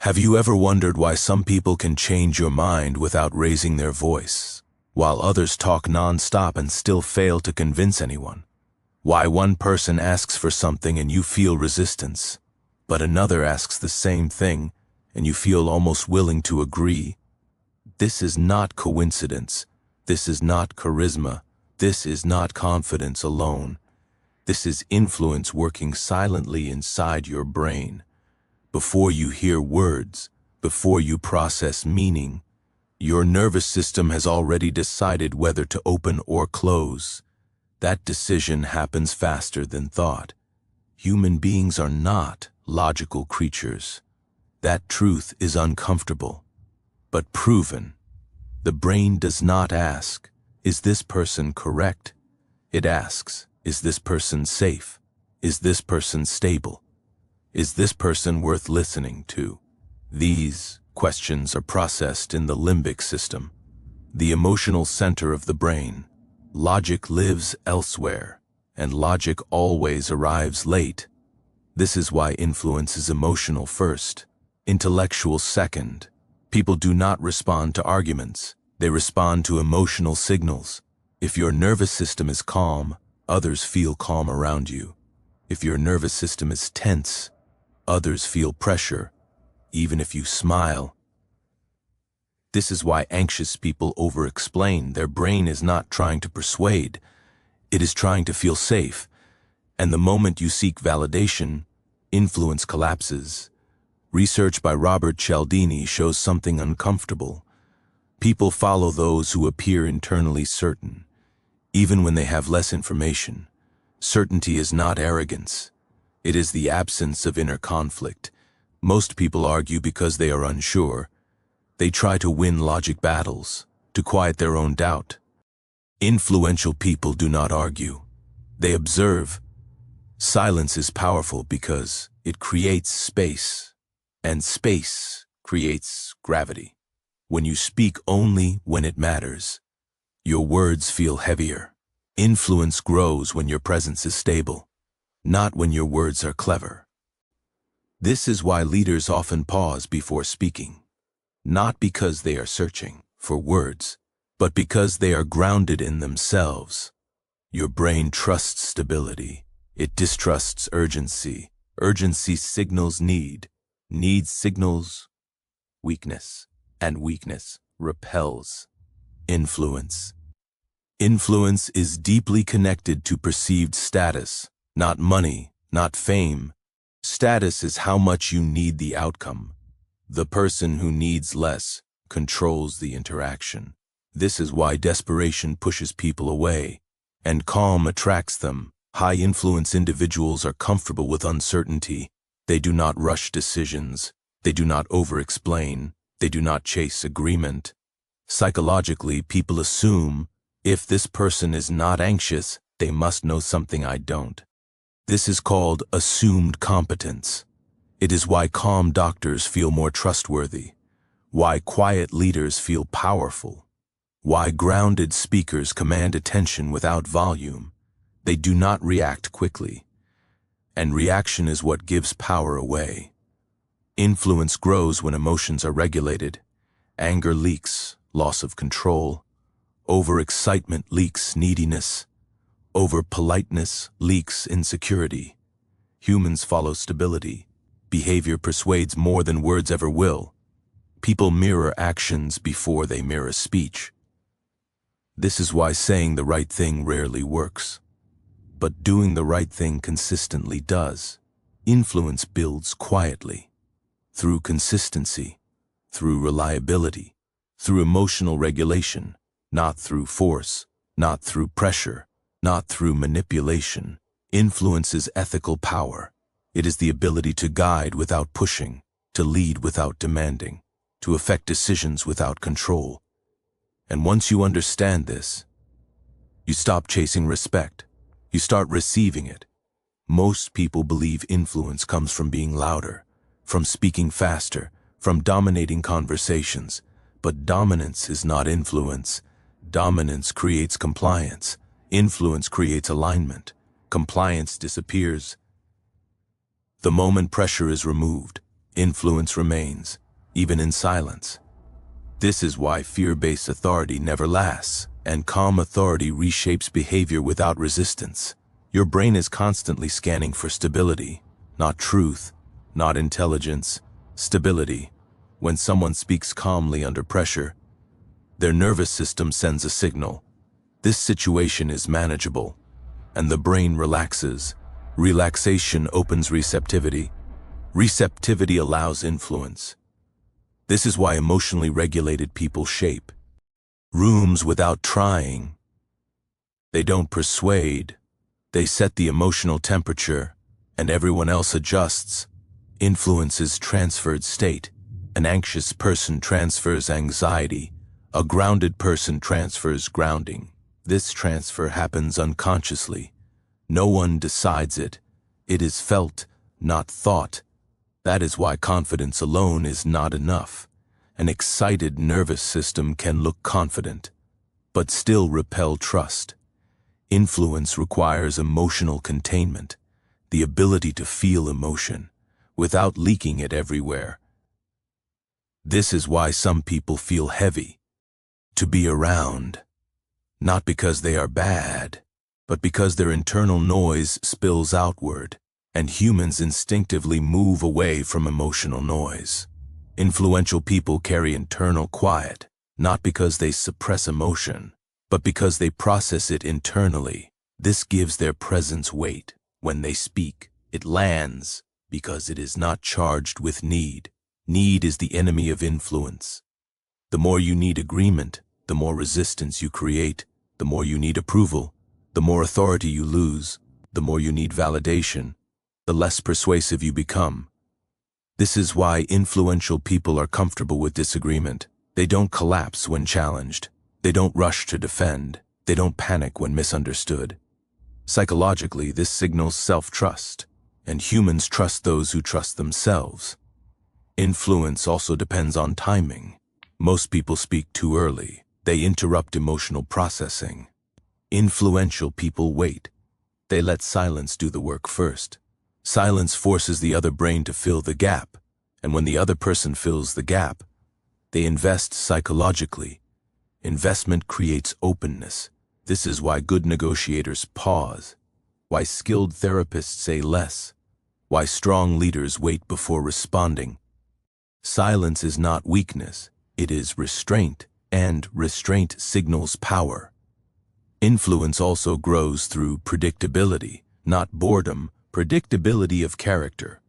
Have you ever wondered why some people can change your mind without raising their voice, while others talk non-stop and still fail to convince anyone? Why one person asks for something and you feel resistance, but another asks the same thing and you feel almost willing to agree? This is not coincidence. This is not charisma. This is not confidence alone. This is influence working silently inside your brain. Before you hear words, before you process meaning, your nervous system has already decided whether to open or close. That decision happens faster than thought. Human beings are not logical creatures. That truth is uncomfortable, but proven. The brain does not ask, is this person correct? It asks, is this person safe? Is this person stable? Is this person worth listening to? These questions are processed in the limbic system, the emotional center of the brain. Logic lives elsewhere, and logic always arrives late. This is why influence is emotional first, intellectual second. People do not respond to arguments. They respond to emotional signals. If your nervous system is calm, others feel calm around you. If your nervous system is tense, others feel pressure, even if you smile. This is why anxious people over-explain. Their brain is not trying to persuade. It is trying to feel safe. And the moment you seek validation, influence collapses. Research by Robert Cialdini shows something uncomfortable. People follow those who appear internally certain, even when they have less information. Certainty is not arrogance. It is the absence of inner conflict. Most people argue because they are unsure. They try to win logic battles, to quiet their own doubt. Influential people do not argue. They observe. Silence is powerful because it creates space, and space creates gravity. When you speak only when it matters, your words feel heavier. Influence grows when your presence is stable, not when your words are clever. This is why leaders often pause before speaking, not because they are searching for words, but because they are grounded in themselves. Your brain trusts stability. It distrusts urgency. Urgency signals need. Need signals weakness, and weakness repels influence. Influence is deeply connected to perceived status, not money, not fame. Status is how much you need the outcome. The person who needs less controls the interaction. This is why desperation pushes people away, and calm attracts them. High-influence individuals are comfortable with uncertainty. They do not rush decisions. They do not over-explain. They do not chase agreement. Psychologically, people assume, if this person is not anxious, they must know something I don't. This is called assumed competence. It is why calm doctors feel more trustworthy, why quiet leaders feel powerful, why grounded speakers command attention without volume. They do not react quickly, and reaction is what gives power away. Influence grows when emotions are regulated. Anger leaks loss of control. Overexcitement leaks neediness. Over-politeness leaks insecurity. Humans follow stability. Behavior persuades more than words ever will. People mirror actions before they mirror speech. This is why saying the right thing rarely works. But doing the right thing consistently does. Influence builds quietly, through consistency, through reliability, through emotional regulation, not through force, not through pressure, not through manipulation. Influence is ethical power. It is the ability to guide without pushing, to lead without demanding, to affect decisions without control. And once you understand this, you stop chasing respect. You start receiving it. Most people believe influence comes from being louder, from speaking faster, from dominating conversations. But dominance is not influence. Dominance creates compliance. Influence creates alignment. Compliance disappears. The moment pressure is removed, Influence remains, even in silence. This is why fear-based authority never lasts, and calm authority reshapes behavior without resistance. Your brain is constantly scanning for stability, not truth, not intelligence, stability. When someone speaks calmly under pressure, their nervous system sends a signal. This situation is manageable, and the brain relaxes. Relaxation opens receptivity. Receptivity allows influence. This is why emotionally regulated people shape rooms without trying. They don't persuade. They set the emotional temperature, and everyone else adjusts. Influence is transferred state. An anxious person transfers anxiety. A grounded person transfers grounding. This transfer happens unconsciously. No one decides it. It is felt, not thought. That is why confidence alone is not enough. An excited nervous system can look confident, but still repel trust. Influence requires emotional containment, the ability to feel emotion, without leaking it everywhere. This is why some people feel heavy to be around, not because they are bad, but because their internal noise spills outward, and humans instinctively move away from emotional noise. Influential people carry internal quiet, not because they suppress emotion, but because they process it internally. This gives their presence weight. When they speak, it lands because it is not charged with need. Need is the enemy of influence. The more you need agreement, the more resistance you create. The more you need approval, the more authority you lose. The more you need validation, the less persuasive you become. This is why influential people are comfortable with disagreement. They don't collapse when challenged. They don't rush to defend. They don't panic when misunderstood. Psychologically, this signals self-trust, and humans trust those who trust themselves. Influence also depends on timing. Most people speak too early. They interrupt emotional processing. Influential people wait. They let silence do the work first. Silence forces the other brain to fill the gap, and when the other person fills the gap, they invest psychologically. Investment creates openness. This is why good negotiators pause, why skilled therapists say less, why strong leaders wait before responding. Silence is not weakness, it is restraint, and restraint signals power. Influence also grows through predictability, not boredom, predictability of character.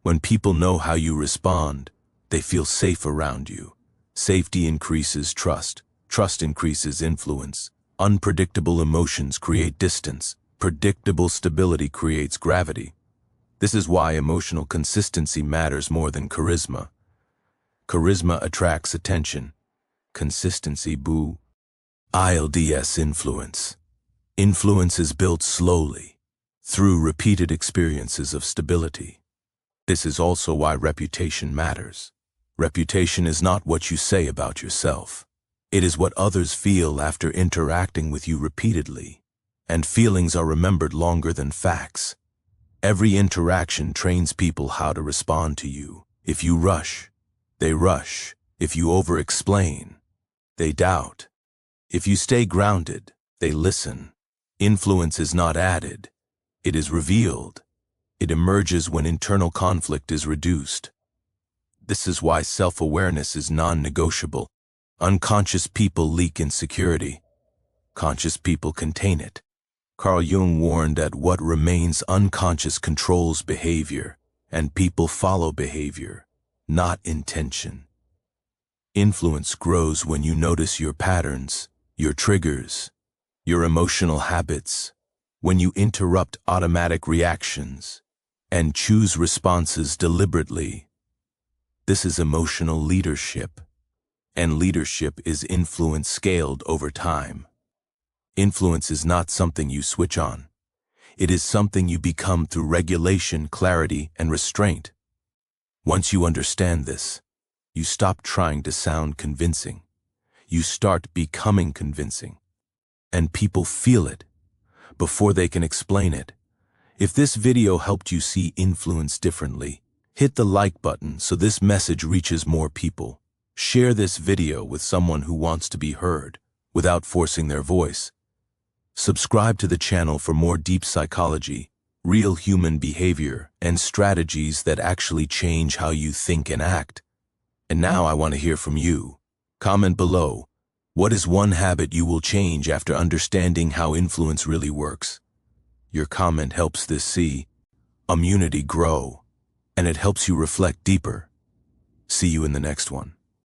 When people know how you respond, they feel safe around you. Safety increases trust. Trust increases influence. Unpredictable emotions create distance. Predictable stability creates gravity. This is why emotional consistency matters more than charisma. Charisma attracts attention. Consistency ILDS influence. Influence is built slowly, through repeated experiences of stability. This is also why reputation matters. Reputation is not what you say about yourself. It is what others feel after interacting with you repeatedly, and feelings are remembered longer than facts. Every interaction trains people how to respond to you. If you rush, they rush. If you over-explain, they doubt. If you stay grounded, they listen. Influence is not added. It is revealed. It emerges when internal conflict is reduced. This is why self-awareness is non-negotiable. Unconscious people leak insecurity. Conscious people contain it. Carl Jung warned that what remains unconscious controls behavior, and people follow behavior, not intention. Influence grows when you notice your patterns, your triggers, your emotional habits, when you interrupt automatic reactions and choose responses deliberately. This is emotional leadership, and leadership is influence scaled over time. Influence is not something you switch on. It is something you become through regulation, clarity, and restraint. Once you understand this, you stop trying to sound convincing. You start becoming convincing. And people feel it before they can explain it. If this video helped you see influence differently, Hit the like button so this message reaches more people. Share this video with someone who wants to be heard without forcing their voice. Subscribe to the channel for more deep psychology, real human behavior, and strategies that actually change how you think and act. And now I want to hear from you. Comment below. What is one habit you will change after understanding how influence really works? Your comment helps this community grow, and it helps you reflect deeper. See you in the next one.